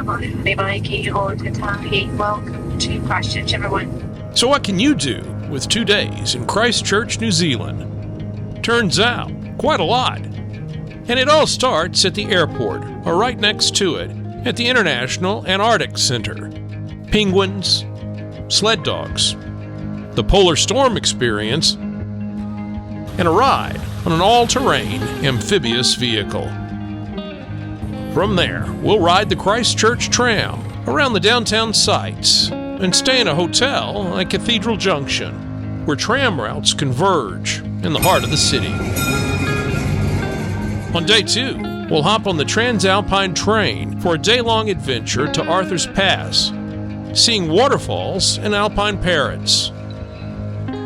Welcome to Christchurch, everyone. So what can you do with 2 days in Christchurch, New Zealand? Turns out, quite a lot. And it all starts at the airport, or right next to it, at the International Antarctic Centre. Penguins, sled dogs, the polar storm experience, and a ride on an all-terrain amphibious vehicle. From there, we'll ride the Christchurch tram around the downtown sites and stay in a hotel at Cathedral Junction, where tram routes converge in the heart of the city. On day 2, we'll hop on the TranzAlpine Train for a day-long adventure to Arthur's Pass, seeing waterfalls and alpine parrots.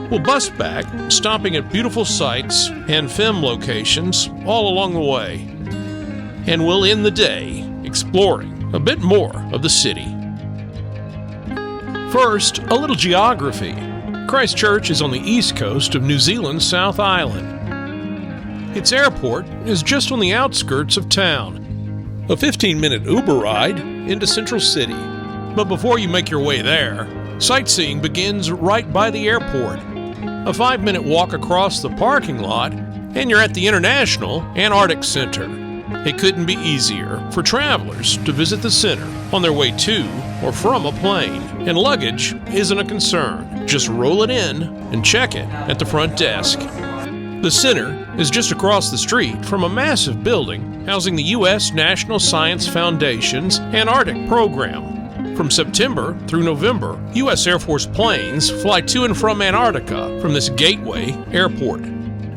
We'll bus back, stopping at beautiful sites and film locations all along the way. And we'll end the day exploring a bit more of the city. First, a little geography. Christchurch is on the east coast of New Zealand's South Island. Its airport is just on the outskirts of town, a 15-minute Uber ride into Central City. But before you make your way there, sightseeing begins right by the airport. A 5-minute walk across the parking lot, and you're at the International Antarctic Centre. It couldn't be easier for travelers to visit the center on their way to or from a plane, and luggage isn't a concern. Just roll it in and check it at the front desk. The center is just across the street from a massive building housing the U.S. National Science Foundation's Antarctic program. From September through November, U.S. Air Force planes fly to and from Antarctica from this gateway airport.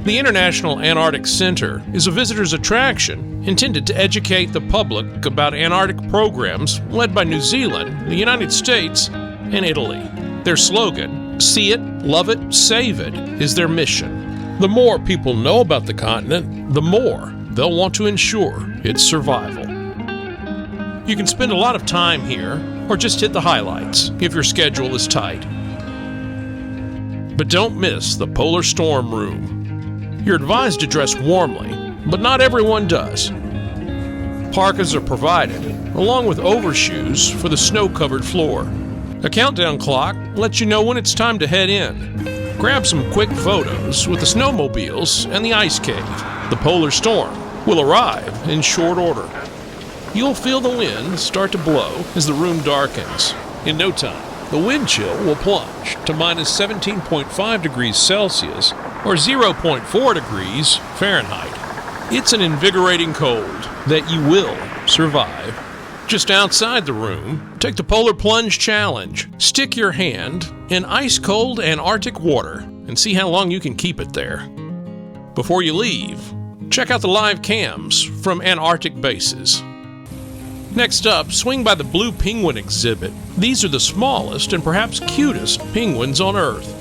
The International Antarctic Centre is a visitor's attraction intended to educate the public about Antarctic programs led by New Zealand, the United States, and Italy. Their slogan, "See it, love it, save it," is their mission. The more people know about the continent, the more they'll want to ensure its survival. You can spend a lot of time here, or just hit the highlights if your schedule is tight. But don't miss the Polar Storm Room. You're advised to dress warmly, but not everyone does. Parkas are provided, along with overshoes for the snow-covered floor. A countdown clock lets you know when it's time to head in. Grab some quick photos with the snowmobiles and the ice cave. The polar storm will arrive in short order. You'll feel the wind start to blow as the room darkens. In no time, the wind chill will plunge to minus 17.5 degrees Celsius or 0.4 degrees Fahrenheit. It's an invigorating cold that you will survive. Just outside the room, take the Polar Plunge Challenge. Stick your hand in ice-cold Antarctic water and see how long you can keep it there. Before you leave, check out the live cams from Antarctic bases. Next up, swing by the Blue Penguin exhibit. These are the smallest and perhaps cutest penguins on Earth.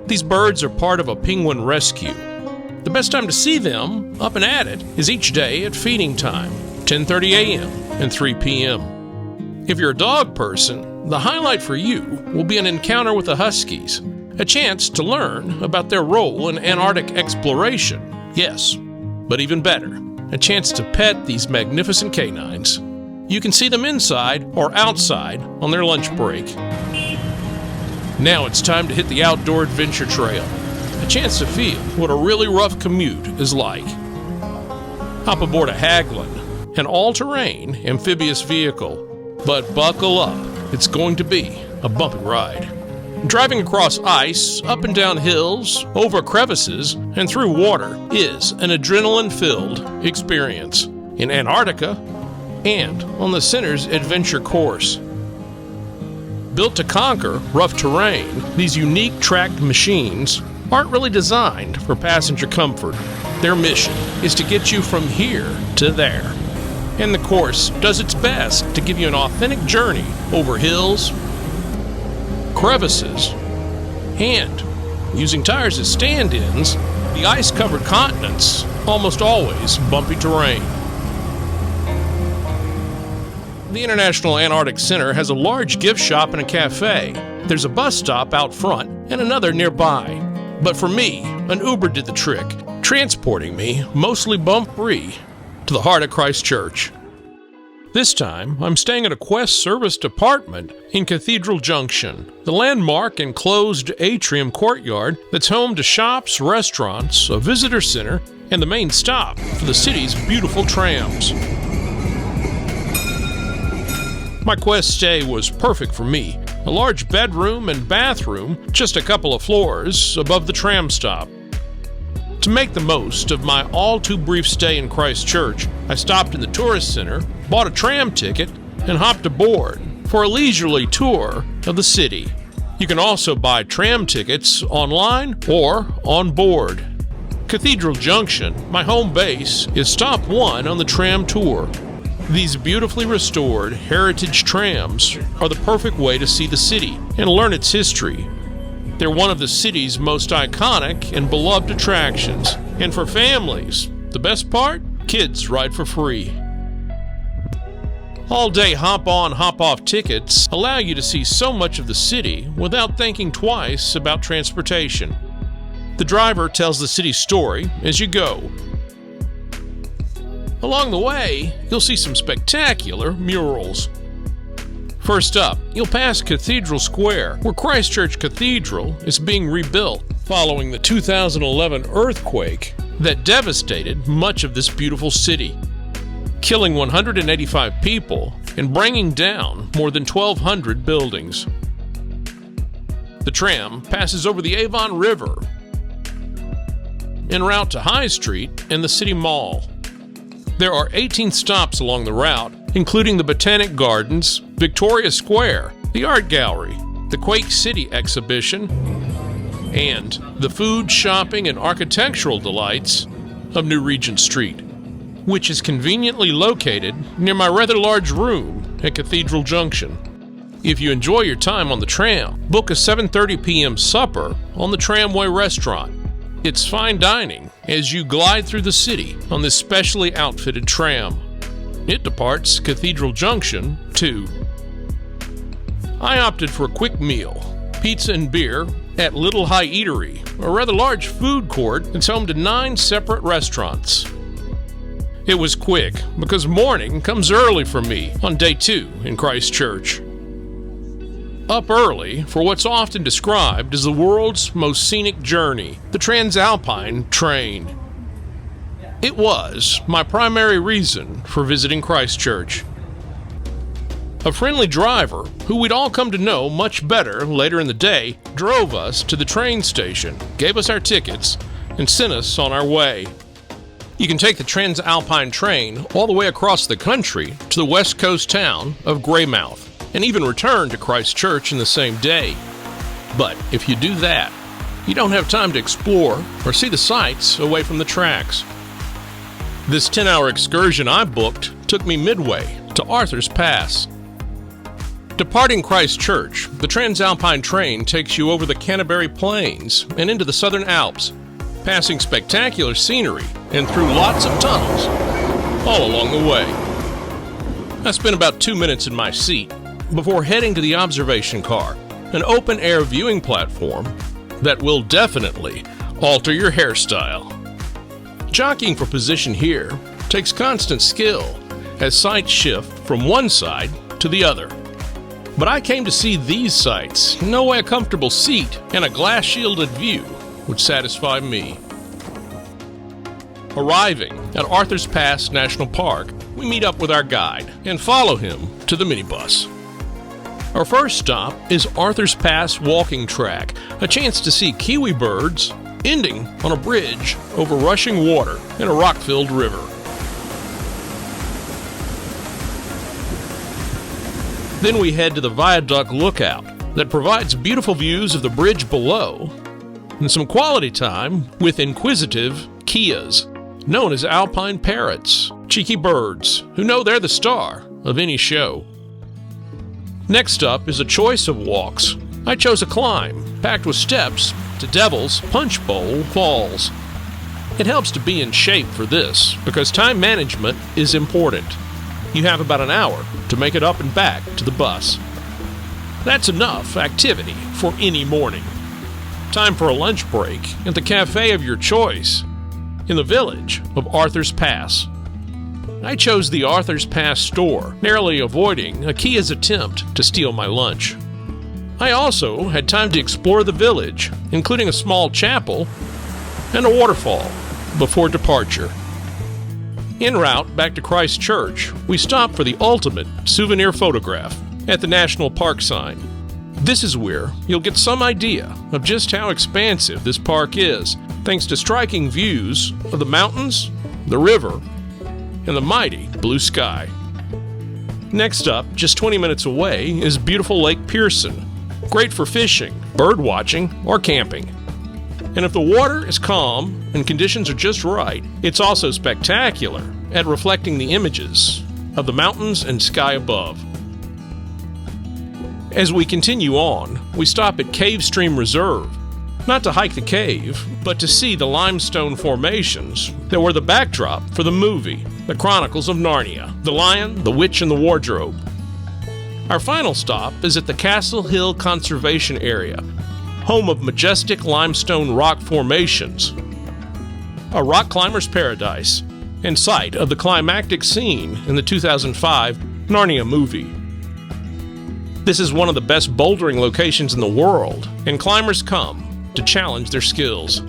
These birds are part of a penguin rescue. The best time to see them, up and at it, is each day at feeding time, 10:30 a.m. and 3 p.m. If you're a dog person, the highlight for you will be an encounter with the Huskies, a chance to learn about their role in Antarctic exploration. Yes, but even better, a chance to pet these magnificent canines. You can see them inside or outside on their lunch break. Now it's time to hit the outdoor adventure trail, a chance to feel what a really rough commute is like. Hop aboard a Haglund, an all-terrain amphibious vehicle. But buckle up, it's going to be a bumpy ride. Driving across ice, up and down hills, over crevices, and through water is an adrenaline-filled experience in Antarctica and on the center's adventure course. Built to conquer rough terrain, these unique tracked machines aren't really designed for passenger comfort. Their mission is to get you from here to there. And the course does its best to give you an authentic journey over hills, crevices, and, using tires as stand-ins, the ice-covered continents, almost always bumpy terrain. The International Antarctic Centre has a large gift shop and a cafe. There's a bus stop out front and another nearby. But for me, an Uber did the trick, transporting me, mostly bump-free, to the heart of Christchurch. This time, I'm staying at a Quest Service apartment in Cathedral Junction, the landmark enclosed atrium courtyard that's home to shops, restaurants, a visitor center, and the main stop for the city's beautiful trams. My Quest stay was perfect for me. A large bedroom and bathroom just a couple of floors above the tram stop. To make the most of my all-too-brief stay in Christchurch, I stopped in the tourist center, bought a tram ticket, and hopped aboard for a leisurely tour of the city. You can also buy tram tickets online or on board. Cathedral Junction, my home base, is stop 1 on the Tram Tour. These beautifully restored heritage trams are the perfect way to see the city and learn its history. They're one of the city's most iconic and beloved attractions. And for families, the best part? Kids ride for free. All-day hop-on, hop-off tickets allow you to see so much of the city without thinking twice about transportation. The driver tells the city's story as you go. Along the way, you'll see some spectacular murals. First up, you'll pass Cathedral Square, where Christchurch Cathedral is being rebuilt following the 2011 earthquake that devastated much of this beautiful city, killing 185 people and bringing down more than 1,200 buildings. The tram passes over the Avon River en route to High Street and the City Mall. There are 18 stops along the route, including the Botanic Gardens, Victoria Square, the Art Gallery, the Quake City exhibition, and the food, shopping, and architectural delights of New Regent Street, which is conveniently located near my rather large room at Cathedral Junction. If you enjoy your time on the tram, book a 7:30 p.m. supper on the Tramway restaurant. It's fine dining as you glide through the city on this specially outfitted tram. It departs Cathedral Junction too. I opted for a quick meal, pizza and beer at Little High Eatery, a rather large food court that's home to 9 separate restaurants. It was quick because morning comes early for me on day 2 in Christchurch. Up early for what's often described as the world's most scenic journey, the TranzAlpine Train. It was my primary reason for visiting Christchurch. A friendly driver, who we'd all come to know much better later in the day, drove us to the train station, gave us our tickets, and sent us on our way. You can take the TranzAlpine Train all the way across the country to the west coast town of Greymouth, and even return to Christchurch in the same day. But if you do that, you don't have time to explore or see the sights away from the tracks. This 10-hour excursion I booked took me midway to Arthur's Pass. Departing Christchurch, the TranzAlpine Train takes you over the Canterbury Plains and into the Southern Alps, passing spectacular scenery and through lots of tunnels all along the way. I spent about 2 minutes in my seat before heading to the observation car, an open-air viewing platform that will definitely alter your hairstyle. Jockeying for position here takes constant skill as sights shift from one side to the other. But I came to see these sights. No way a comfortable seat and a glass-shielded view would satisfy me. Arriving at Arthur's Pass National Park, we meet up with our guide and follow him to the minibus. Our first stop is Arthur's Pass walking track, a chance to see kiwi birds, ending on a bridge over rushing water in a rock-filled river. Then we head to the viaduct lookout that provides beautiful views of the bridge below and some quality time with inquisitive kias, known as alpine parrots, cheeky birds who know they're the star of any show. Next up is a choice of walks. I chose a climb, packed with steps, to Devil's Punch Bowl Falls. It helps to be in shape for this, because time management is important. You have about an hour to make it up and back to the bus. That's enough activity for any morning. Time for a lunch break at the cafe of your choice in the village of Arthur's Pass. I chose the Arthur's Pass store, narrowly avoiding a Kia's attempt to steal my lunch. I also had time to explore the village, including a small chapel and a waterfall, before departure. En route back to Christchurch, we stopped for the ultimate souvenir photograph at the National Park sign. This is where you'll get some idea of just how expansive this park is, thanks to striking views of the mountains, the river, and the mighty blue sky. Next up, just 20 minutes away, is beautiful Lake Pearson, great for fishing, bird watching, or camping. And if the water is calm and conditions are just right, it's also spectacular at reflecting the images of the mountains and sky above. As we continue on, we stop at Cave Stream Reserve, not to hike the cave, but to see the limestone formations that were the backdrop for the movie, The Chronicles of Narnia, The Lion, the Witch, and the Wardrobe. Our final stop is at the Castle Hill Conservation Area, home of majestic limestone rock formations, a rock climber's paradise, and site of the climactic scene in the 2005 Narnia movie. This is one of the best bouldering locations in the world, and climbers come to challenge their skills.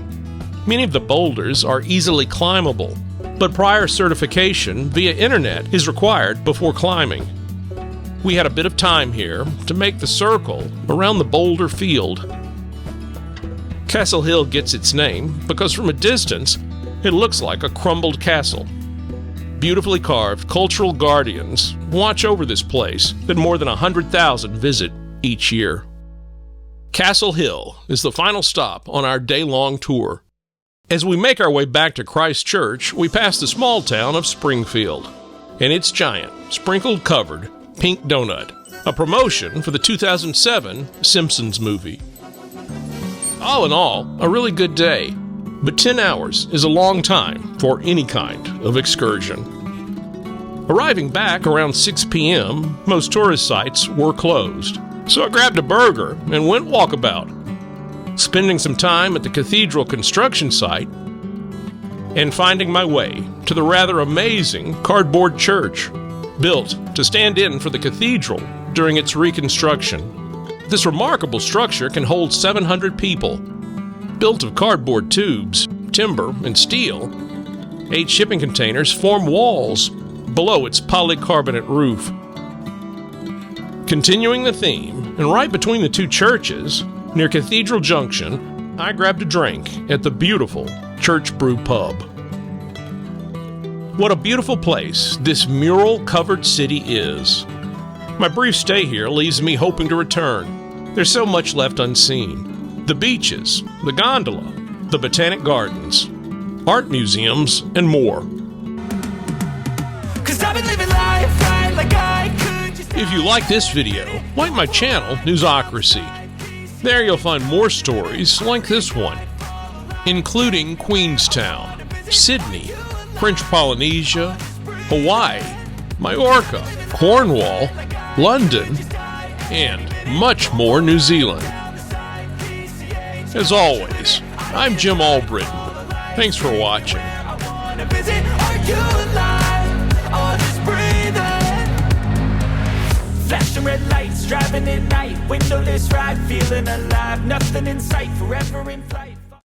Many of the boulders are easily climbable, but prior certification via internet is required before climbing. We had a bit of time here to make the circle around the boulder field. Castle Hill gets its name because from a distance, it looks like a crumbled castle. Beautifully carved cultural guardians watch over this place that more than 100,000 visit each year. Castle Hill is the final stop on our day-long tour. As we make our way back to Christchurch, we pass the small town of Springfield and its giant, sprinkled-covered pink donut, a promotion for the 2007 Simpsons movie. All in all, a really good day, but 10 hours is a long time for any kind of excursion. Arriving back around 6 p.m., most tourist sites were closed, so I grabbed a burger and went walkabout, spending some time at the cathedral construction site and finding my way to the rather amazing cardboard church built to stand in for the cathedral during its reconstruction. This remarkable structure can hold 700 people. Built of cardboard tubes, timber, and steel, 8 shipping containers form walls below its polycarbonate roof. Continuing the theme, and right between the two churches, near Cathedral Junction, I grabbed a drink at the beautiful Church Brew Pub. What a beautiful place this mural-covered city is. My brief stay here leaves me hoping to return. There's so much left unseen. The beaches, the gondola, the botanic gardens, art museums, and more. If you like this video, like my channel, Newsocracy. There you'll find more stories like this one, including Queenstown, Sydney, French Polynesia, Hawaii, Majorca, Cornwall, London, and much more New Zealand. As always, I'm Jim Albritton. Thanks for watching. Flashing red lights, driving at night, windowless ride, feeling alive, nothing in sight, forever in flight.